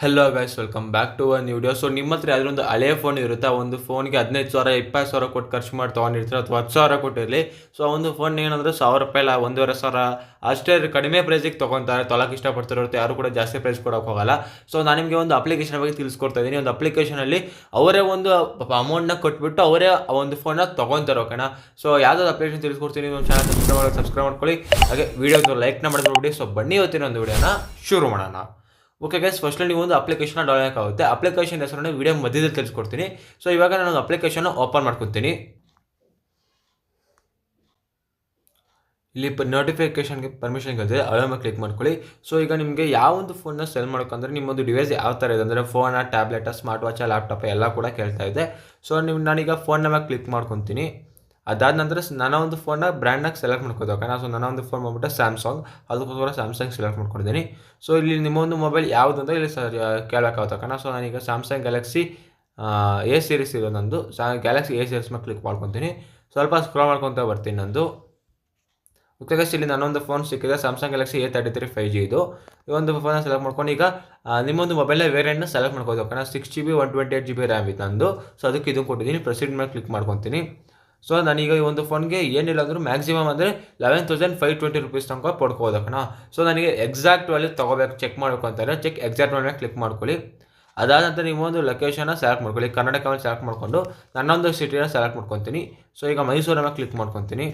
Hello guys, welcome back to a new video. So ನಿಮ್ಮ ಹತ್ರ ಯಾವ್ದಾದ್ರು ಒಂದು ಹಳೆಯ ಫೋನ್ ಇರುತ್ತೆ, ಆ ಒಂದು ಫೋನ್ಗೆ 15,000 20,000 ಕೊಟ್ಟು ಖರ್ಚು ಮಾಡಿ ತೊಗೊಂಡಿರ್ತೀರ, ಅಥವಾ 10,000 ಕೊಟ್ಟಿರಲಿ. ಸೊ ಆ ಒಂದು ಫೋನ್ ಏನಂದ್ರೆ 1,000 ರೂಪಾಯಿ ಇಲ್ಲ 1,500 ಅಷ್ಟೇ ಕಡಿಮೆ ಪ್ರೈಸಿಗೆ ತೊಗೊತಾರೆ, ತೊಗೊಳಕ್ಕೆ ಇಷ್ಟಪಡ್ತಿರುತ್ತೆ. ಯಾರು ಕೂಡ ಜಾಸ್ತಿ ಪ್ರೈಸ್ ಕೊಡೋಕೆ ಹೋಗಲ್ಲ. ಸೊ ನಾನು ನಿಮಗೆ ಒಂದು ಅಪ್ಲಿಕೇಶನ್ ಬಗ್ಗೆ ತಿಳಿಸ್ಕೊಡ್ತಾ ಇದ್ದೀನಿ. ಒಂದು ಅಪ್ಲಿಕೇಶನಲ್ಲಿ ಅವರೇ ಒಂದು ಅಮೌಂಟ್ನ ಕೊಟ್ಬಿಟ್ಟು ಅವರೇ ಆ ಒಂದು ಫೋನ್ನ ತೊಗೊತಾರೆ, ಓಕೆನಾ. ಸೊ ಯಾವ್ದಾದ್ರು ಅಪ್ಲಿಕೇಶನ್ ತಿಳಿಸ್ಕೊಡ್ತೀನಿ. ಒಂದು ಚಾನಲ್ ಸಬ್ಸ್ಕ್ರೈಬ್ ಮಾಡ್ಕೊಳ್ಳಿ, ಹಾಗೆ ವೀಡಿಯೋದು ಲೈಕ್ನ ಮಾಡಿಬಿಡಿ. ಸೊ ಬನ್ನಿ ಇವತ್ತಿನ ಒಂದು ವಿಡಿಯೋನ ಶುರು ಮಾಡೋಣ. ಓಕೆ ಗೈಸ್, ಫಸ್ಟಲ್ಲಿ ನೀವು ಒಂದು ಅಪ್ಲಿಕೇಶನ್ ಡೌನ್ಲೋಡ್ ಆಗುತ್ತೆ. ಅಪ್ಲಿಕೇಶನ್ ಹೆಸರನ್ನು ವಿಡಿಯೋ ಮಧ್ಯದಲ್ಲಿ ತಿಳಿಸ್ಕೊಡ್ತೀನಿ. ಸೊ ಇವಾಗ ನಾನು ಅಪ್ಲಿಕೇಶನ್ ಓಪನ್ ಮಾಡ್ಕೊತೀನಿ. ಇಲ್ಲಿ ನೋಟಿಫಿಕೇಶನ್ಗೆ ಪರ್ಮಿಷನ್ ಇರುತ್ತೆ, ಅಳಮ ಕ್ಲಿಕ್ ಮಾಡ್ಕೊಳ್ಳಿ. ಸೊ ಈಗ ನಿಮಗೆ ಯಾವ ಒಂದು ಫೋನ್ನ ಸೆಲ್ ಮಾಡ್ಕೊಂಡ್ರೆ ನಿಮ್ಮೊಂದು ಡಿವೈಸ್ ಯಾವ ಥರ ಇದೆ ಅಂದರೆ ಫೋನ, ಟ್ಯಾಬ್ಲೆಟ, ಸ್ಮಾರ್ಟ್ ವಾಚ, ಲ್ಯಾಪ್ಟಾಪ್ ಎಲ್ಲ ಕೂಡ ಕೇಳ್ತಾ ಇದೆ. ಸೊ ನಾನೀಗ ಫೋನ್ನ ಮೇಲೆ ಕ್ಲಿಕ್ ಮಾಡ್ಕೊತೀನಿ. ಅದಾದ ನಂತರ ನನ್ನ ಒಂದು ಫೋನ್ನ ಬ್ರ್ಯಾಂಡ್ನಾಗ ಸೆಲೆಕ್ಟ್ ಮಾಡ್ಕೋಬೇಕು. ಸೊ ನನ್ನ ಒಂದು ಫೋನ್ ಬಂದ್ಬಿಟ್ಟು ಸ್ಯಾಮ್ಸಂಗ್, ಅದಕ್ಕೋಸ್ಕರ ಸ್ಯಾಮ್ಸಂಗ್ ಸೆಲೆಕ್ಟ್ ಮಾಡ್ಕೊಂಡಿದ್ದೀನಿ. ಸೊ ಇಲ್ಲಿ ನಿಮ್ಮ ಒಂದು ಮೊಬೈಲ್ ಯಾವುದು ಅಂತ ಇಲ್ಲಿ ಕೇಳಬೇಕಾಗುತ್ತೆ. ಸೊ ನಾನೀಗ ಸ್ಯಾಮ್ಸಂಗ್ ಗ್ಯಾಲಕ್ಸಿ ಎ ಸೀರೀಸ್ ಇರೋ ನಂದು ಗ್ಯಾಲಕ್ಸಿ ಎ ಸೀರೀಸ್ ಮೇಲೆ ಕ್ಲಿಕ್ ಮಾಡ್ಕೊತೀನಿ. ಸ್ವಲ್ಪ ಸ್ಕ್ರೋಲ್ ಮಾಡ್ಕೊತ ಬರ್ತೀನಿ ನಂದು. ಓಕೆ ಗೈಸ್, ಇಲ್ಲಿ ನನ್ನೊಂದು ಫೋನ್ ಸಿಕ್ಕಿದೆ, ಸ್ಯಾಮ್ಸಂಗ್ ಗ್ಯಾಲಕ್ಸಿ A33 5G ಇದು. ಈ ಒಂದು ಫೋನ್ನ ಸೆಲೆಕ್ಟ್ ಮಾಡ್ಕೊಂಡು ಈಗ ನಿಮ್ಮೊಂದು ಮೊಬೈಲ್ನ ವೇರಿಯಂಟ್ನ ಸೆಲೆಕ್ಟ್ ಮಾಡ್ಕೋಬೇಕು. 6GB 128GB ರ್ಯಾಮ್ ಇತ್ತು ನಂದು. ಸೊ ಅದಕ್ಕೆ ಇದನ್ನು ಕೊಟ್ಟಿದ್ದೀನಿ, ಪ್ರೊಸೀಡ್ ಮೇಲೆ ಕ್ಲಿಕ್ ಮಾಡ್ಕೊತೀನಿ. ಸೊ ನಾನೀಗ ಈ ಒಂದು ಫೋನ್ಗೆ ಏನಿಲ್ಲ ಅಂದರೂ ಮ್ಯಾಕ್ಸಿಮಮ್ ಅಂದರೆ 11,520 ರೂಪೀಸ್ ತನಕ ಪಡ್ಕೋದಕ್ಕಣ. ಸೊ ನನಗೆ ಎಕ್ಸಾಕ್ಟ್ ವ್ಯಾಲ್ಯೂ ತೊಗೋಬೇಕು, ಚೆಕ್ ಮಾಡಬೇಕು ಅಂತಾರೆ. ಚೆಕ್ ಎಕ್ಸಾಕ್ಟ್ ವ್ಯಾಲ್ಯೂ ಕ್ಲಿಕ್ ಮಾಡ್ಕೊಳ್ಳಿ. ಅದಾದ ನಂತರ ನಿಮ್ಮೊಂದು ಲೊಕೇಶನ್ನ ಸೆಲೆಕ್ಟ್ ಮಾಡ್ಕೊಳ್ಳಿ. ಕರ್ನಾಟಕ ಮೇಲೆ ಸೆಲೆಕ್ಟ್ ಮಾಡಿಕೊಂಡು ನನ್ನೊಂದು ಸಿಟಿನ ಸೆಲೆಕ್ಟ್ ಮಾಡ್ಕೊತೀನಿ. ಸೊ ಈಗ ಮೈಸೂರ ಮೇಲೆ ಕ್ಲಿಕ್ ಮಾಡ್ಕೊತೀನಿ.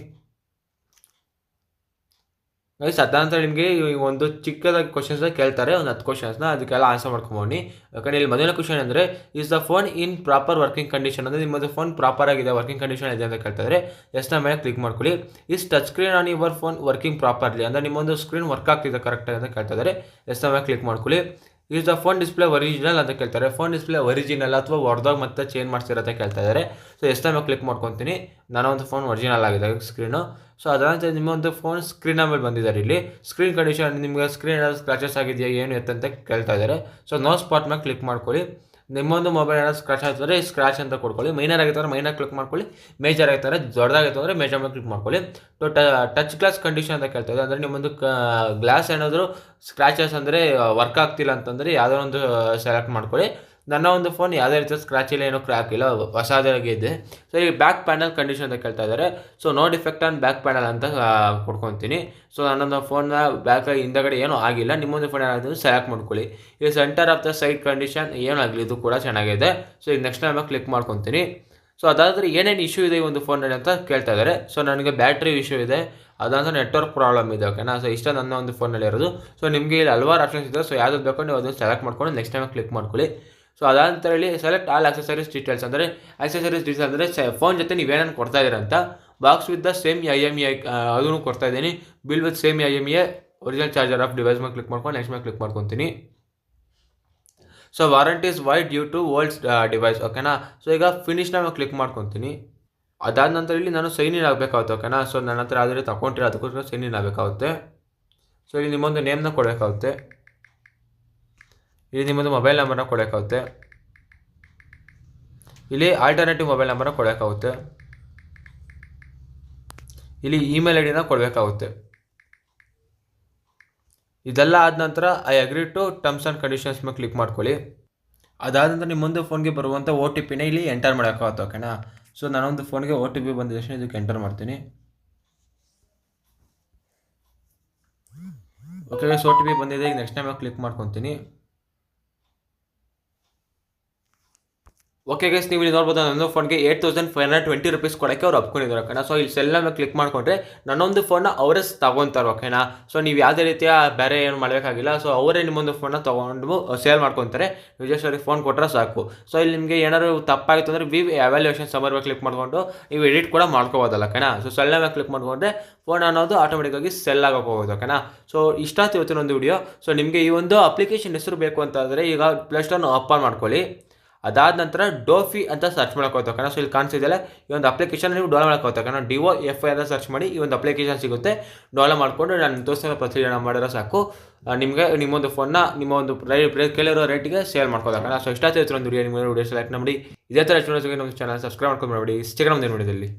ಗೈಸ್, ಅದಾನಂತರ ನಿಮಗೆ ಒಂದು ಚಿಕ್ಕದಾಗಿ ಕ್ವಶನ್ಸ್ ಕೇಳ್ತಾರೆ, ಒಂದು 10 ಕ್ವಶನ್ಸ್ನ, ಅದಕ್ಕೆಲ್ಲ ಆನ್ಸರ್ ಮಾಡ್ಕೊಂಬೋಣಿ. ಯಾಕಂದರೆ ಇಲ್ಲಿ ಮೊದಲನೇ ಕ್ವಶನ್ ಅಂದರೆ is the phone in proper working condition, ಅಂದರೆ ನಿಮ್ಮದು ಫೋನ್ ಪ್ರಾಪರ್ ಆಗಿದೆ, ವರ್ಕಿಂಗ್ ಕಂಡೀಷನ್ ಇದೆ ಅಂತ ಕೇಳ್ತಾ ಇದ್ದಾರೆ. ಎಸ್ನ ಮೇಲೆ ಕ್ಲಿಕ್ ಮಾಡ್ಕೊಳ್ಳಿ. Is touch screen on your phone working properly, ಅಂದರೆ ನಿಮ್ಮೊಂದು ಸ್ಕ್ರೀನ್ ವರ್ಕ್ ಆಗ್ತಿದೆ ಕರೆಕ್ಟಾಗಿ ಅಂತ ಕೇಳ್ತಾ ಇದ್ದಾರೆ. ಎಸ್ನ ಮೇಲೆ ಕ್ಲಿಕ್ ಮಾಡ್ಕೊಳ್ಳಿ. Is the phone display original ಅಂತ ಕೇಳ್ತಾರೆ. ಫೋನ್ ಡಿಸ್ಪ್ಲೇ ಒರಿಜಿನಲ್ ಅಥವಾ ಹೊರದಾಗ ಮತ್ತೆ ಚೇಂಜ್ ಮಾಡ್ತಿರತ್ತೆ ಕೇಳ್ತಾ ಇದ್ದಾರೆ. ಸೊ ಎಸ್ನ ಮೇಲೆ ಕ್ಲಿಕ್ ಮಾಡ್ಕೊತೀನಿ. ನನ್ನ ಒಂದು ಫೋನ್ ಒರಿಜಿನಲ್ ಆಗಿದೆ ಸ್ಕ್ರೀನು. ಸೊ ಅದರಂತೆ ನಿಮ್ಮ ಒಂದು ಫೋನ್ ಸ್ಕ್ರೀನ್ ಮೇಲೆ ಬಂದಿದ್ದಾರೆ. ಇಲ್ಲಿ ಸ್ಕ್ರೀನ್ ಕಂಡೀಷನ್ ನಿಮಗೆ ಸ್ಕ್ರೀನ್ ಏನಾದರೂ ಸ್ಕ್ರಾಚಸ್ ಆಗಿದೆಯಾ ಏನು ಎತ್ತಂತ ಕೇಳ್ತಾ ಇದ್ದಾರೆ. ಸೊ ನೋ ಸ್ಪಾಟ್ ಮೇಲೆ ಕ್ಲಿಕ್ ಮಾಡ್ಕೊಳ್ಳಿ. ನಿಮ್ಮೊಂದು ಮೊಬೈಲ್ ಏನಾದ್ರು ಸ್ಕ್ರಾಚ್ ಆಗ್ತದೆ ಸ್ಕ್ರಾಚ್ ಅಂತ ಕೊಡ್ಕೊಳ್ಳಿ. ಮೈನರ್ ಆಗಿತ್ತು ಅಂದರೆ ಮೈನರ್ ಕ್ಲಿಕ್ ಮಾಡ್ಕೊಳ್ಳಿ. ಮೇಜರ್ ಆಗಿತ್ತು ದೊಡ್ಡದಾಗಿತ್ತು ಅಂದರೆ ಮೇಜರ್ ಮೇಲೆ ಕ್ಲಿಕ್ ಮಾಡ್ಕೊಳ್ಳಿ. ಟಚ್ ಗ್ಲಾಸ್ ಕಂಡೀಷನ್ ಅಂತ ಕೇಳ್ತಾ ಇದೆ, ಅಂದರೆ ನಿಮ್ಮೊಂದು ಗ್ಲಾಸ್ ಏನಾದರೂ ಸ್ಕ್ರಾಚಸ್ ಅಂದರೆ ವರ್ಕ್ ಆಗ್ತಿಲ್ಲ ಅಂತಂದರೆ ಯಾವುದೋ ಒಂದು ಸೆಲೆಕ್ಟ್ ಮಾಡ್ಕೊಳ್ಳಿ. ನನ್ನ ಒಂದು ಫೋನ್ ಯಾವುದೇ ರೀತಿಯ ಸ್ಕ್ರಾಚ್ ಇಲ್ಲ, ಏನೋ ಕ್ರ್ಯಾಕ್ ಇಲ್ಲ, ಹೊಸದಾಗಿ ಇದೆ. ಸೊ ಈ ಬ್ಯಾಕ್ ಪ್ಯಾನಲ್ ಕಂಡೀಷನ್ ಅಂತ ಕೇಳ್ತಾ ಇದ್ದಾರೆ. So no defect on back panel ಅಂತ ಕೊಡ್ಕೊತೀನಿ. ಸೊ ನನ್ನೊಂದು ಫೋನ್ನ ಬ್ಯಾಕ್ ಹಿಂದಗಡೆ ಏನೂ ಆಗಿಲ್ಲ. ನಿಮ್ಮೊಂದು ಫೋನ್ ಏನಾದರೂ ಸೆಲೆಕ್ಟ್ ಮಾಡ್ಕೊಳ್ಳಿ. ಈ centre of the side condition ಏನಾಗಲಿ, ಇದು ಕೂಡ ಚೆನ್ನಾಗಿದೆ. ಸೊ ಈಗ ನೆಕ್ಸ್ಟ್ ಟೈಮ್ ಕ್ಲಿಕ್ ಮಾಡ್ಕೊತೀನಿ. ಸೊ ಅದಾದರೆ ಏನೇನು ಇಶ್ಯೂ ಇದೆ ಈ ಒಂದು ಫೋನಲ್ಲಿ ಅಂತ ಕೇಳ್ತಾ ಇದ್ದಾರೆ. ಸೊ ನನಗೆ ಬ್ಯಾಟ್ರಿ ಇಶ್ಯೂ ಇದೆ, ಅದಂತ ನೆಟ್ವರ್ಕ್ ಪ್ರಾಬ್ಲಮ್ ಇದೆ, ಓಕೆನಾ. ಸೊ ಇಷ್ಟ ನನ್ನ ಒಂದು ಫೋನಲ್ಲಿ ಇರೋದು. ಸೊ ನಿಮಗೆ ಇಲ್ಲಿ ಹಲವಾರು ಆಪ್ಷನ್ಸ್ ಇದೆ. ಸೊ ಯಾವ್ದು ಬೇಕೋ ನೀವು ಅದನ್ನು ಸೆಲೆಕ್ಟ್ ಮಾಡ್ಕೊಂಡು ನೆಕ್ಸ್ಟ್ ಟೈಮ್ ಕ್ಲಿಕ್ ಮಾಡ್ಕೊಳ್ಳಿ. ಸೊ ಅದಂತ ಹೇಳಿ ಸೆಲೆಕ್ಟ್ ಆಲ್ ಆಕ್ಸೆಸರೀಸ್ ಡೀಟೇಲ್ಸ್, ಅಂದರೆ ಆಕ್ಸೆಸರೀಸ್ ಡೀಟೇಲ್ಸ್ ಅಂದರೆ ಫೋನ್ ಜೊತೆ ನೀವೇನೇನು ಕೊಡ್ತಾ ಇದ್ದೀರ ಅಂತ. Box with the same IMEI ಅದನ್ನು ಕೊಡ್ತಾ ಇದ್ದೀನಿ. Bill with same IMEI, original charger of device ಮೇಲೆ ಕ್ಲಿಕ್ ಮಾಡ್ಕೊಂಡು ನೆಕ್ಸ್ಟ್ ಮೇಲೆ ಕ್ಲಿಕ್ ಮಾಡ್ಕೊತೀನಿ. So warranty is void due to old device, ಓಕೆನಾ. ಸೊ ಈಗ ಫಿನಿಶ್ನ ಮೇಲೆ ಕ್ಲಿಕ್ ಮಾಡ್ಕೊತೀನಿ. ಅದಾದ ನಂತರ ಇಲ್ಲಿ ನಾನು ಸೈನ್ ಇನ್ ಆಗಬೇಕಾಗುತ್ತೆ, ಓಕೆನಾ. ಸೊ ನನ್ನ ಹತ್ರ ಯಾವುದೇ ರೀತಿ ಅಕೌಂಟ್ ಇರೋ ಅದಕ್ಕೋಸ್ಕರ ಸೈನ್ ಇನ್ ಆಗಬೇಕಾಗುತ್ತೆ. ಸೊ ಇಲ್ಲಿ ನಿಮ್ಮೊಂದು ನೇಮ್ನ ಕೊಡಬೇಕಾಗುತ್ತೆ. ಇಲ್ಲಿ ನಿಮ್ಮದು ಮೊಬೈಲ್ ನಂಬರ್ನ ಕೊಡೋಕ್ಕಾಗುತ್ತೆ. ಇಲ್ಲಿ ಆಲ್ಟರ್ನೇಟಿವ್ ಮೊಬೈಲ್ ನಂಬರ್ನ ಕೊಡೋಕ್ಕಾಗುತ್ತೆ. ಇಲ್ಲಿ ಇಮೇಲ್ ID ನ ಕೊಡಬೇಕಾಗುತ್ತೆ. ಇದೆಲ್ಲ ಆದ ನಂತರ I agree to terms and conditions ಮೇಲೆ ಕ್ಲಿಕ್ ಮಾಡ್ಕೊಳ್ಳಿ. ಅದಾದ ನಂತರ ನಿಮ್ಮೊಂದು ಫೋನ್ಗೆ ಬರುವಂಥ OTP ನ ಇಲ್ಲಿ ಎಂಟರ್ ಮಾಡೋಕ್ಕಾಗುತ್ತೆ, ಓಕೆನಾ. ಸೊ ನಾನೊಂದು ಫೋನ್ಗೆ OTP ಬಂದ ತಕ್ಷಣ ಇದಕ್ಕೆ ಎಂಟರ್ ಮಾಡ್ತೀನಿ. ಓಕೆ, OTP ಬಂದಿದೆ. ಈಗ ನೆಕ್ಸ್ಟ್ ಟೈಮ್ ಕ್ಲಿಕ್ ಮಾಡ್ಕೊತೀನಿ. ಓಕೆ ಗೈಸ್, ನೀವು ಇಲ್ಲಿ ನೋಡ್ಬೋದು ನನ್ನೊಂದು ಫೋನ್ಗೆ 8,520 ರೂಪೀಸ್ ಕೊಡೋಕ್ಕೆ ಅವ್ರು ಒಪ್ಕೊಂಡಿದ್ದಾರೆ, ಓಕೆನಾ. ಸೊ ಇಲ್ಲಿ ಸೆಲ್ ಮೇಲೆ ಕ್ಲಿಕ್ ಮಾಡಿಕೊಂಡ್ರೆ ನನ್ನೊಂದು ಫೋನ್ನ ಅವರೇ ತಗೊತಾರೆ, ಓಕೆನಾ. ಸೊ ನೀವು ಯಾವುದೇ ರೀತಿಯ ಬೇರೆ ಏನು ಮಾಡಬೇಕಾಗಿಲ್ಲ. ಸೊ ಅವರೇ ನಿಮ್ಮೊಂದು ಫೋನ್ನ ತೊಗೊಂಡು ಸೇಲ್ ಮಾಡ್ಕೊತಾರೆ. ನೀವು ಜಸ್ಟ್ ಅವ್ರಿಗೆ ಫೋನ್ ಕೊಟ್ಟರೆ ಸಾಕು. ಸೊ ಇಲ್ಲಿ ನಿಮಗೆ ಏನಾದ್ರು ತಪ್ಪಾಗಿತ್ತು ಅಂದರೆ ಎವ್ಯಾಲ್ಯೂಯೇಷನ್ ಸಮರ್ ಮೇಲೆ ಕ್ಲಿಕ್ ಮಾಡಿಕೊಂಡು ನೀವು ಎಡಿಟ್ ಕೂಡ ಮಾಡ್ಕೋಬೋದಲ್ಲ, ಓಕೆನಾ. ಸೊ ಸೆಲ್ ಮೇಲೆ ಕ್ಲಿಕ್ ಮಾಡಿಕೊಂಡ್ರೆ ಫೋನ್ ಅನ್ನೋದು ಆಟೋಮೆಟಿಕ್ಕಾಗಿ ಸೆಲ್ ಆಗೋಕೆ ಹೋಗೋದು, ಓಕೆನಾ. ಸೊ ಇಷ್ಟಾಯ್ತು ಇವತ್ತಿನ ಒಂದು ವಿಡಿಯೋ. ಸೊ ನಿಮಗೆ ಈ ಒಂದು ಅಪ್ಲಿಕೇಶನ್ ಹೆಸರು ಬೇಕು ಅಂತಂದರೆ ಈಗ ಪ್ಲೇಸ್ಟೋರ್ನ ಓಪನ್ ಮಾಡ್ಕೊಳ್ಳಿ. ಅದಾದ ನಂತರ ಡೋಫಿ ಅಂತ ಸರ್ಚ್ ಮಾಡೋಕ್ಕೋಗ್ತದೆ, ಓಕೆನಾ. ಸೊ ಇಲ್ಲಿ ಕಾಣಿಸಿದೆಯಲ್ಲ, ಈ ಒಂದು ಅಪ್ಲಿಕೇಶನ್ ನೀವು ಡೌನ್ಲೋಡ್ ಮಾಡ್ಕೋಬೇಕು, ಓಕೆನಾ. DOFI ಅಂತ ಸರ್ಚ್ ಮಾಡಿ ಈ ಒಂದು ಅಪ್ಲಿಕೇಶನ್ ಸಿಗುತ್ತೆ. ಡೌನ್ಲೋಡ್ ಮಾಡಿಕೊಂಡು ನಾನು ತೋರಿಸಿರೋ ಪ್ರೊಸೀಜರ್ನ ಮಾಡಿರೋ ಸಾಕು. ನಿಮಗೆ ನಿಮ್ಮೊಂದು ಫೋನ್ನ ನಿಮ್ಮ ಒಂದು ಕೇಳಿರೋ ರೇಟಿಗೆ ಸೇಲ್ ಮಾಡ್ಕೋದು, ಓಕೆನಾ. ಸೊ ಇಷ್ಟಾಯ್ತು ಒಂದು ವಿಡಿಯೋ. ನಿಮ್ಮ ವಿಡಿಯೋ ಸೆಲೆಕ್ಟ್ ಮಾಡಿ ಇದೇ ಥರ ನಮ್ಮ ಚಾನಲ್ ಸಬ್ಸ್ಕ್ರೈಬ್ ಮಾಡ್ಕೊಂಡು ಮಾಡಿ ಸಿಗೋಣ ಮುಂದಿನ ವಿಡಿಯೋದಲ್ಲಿ.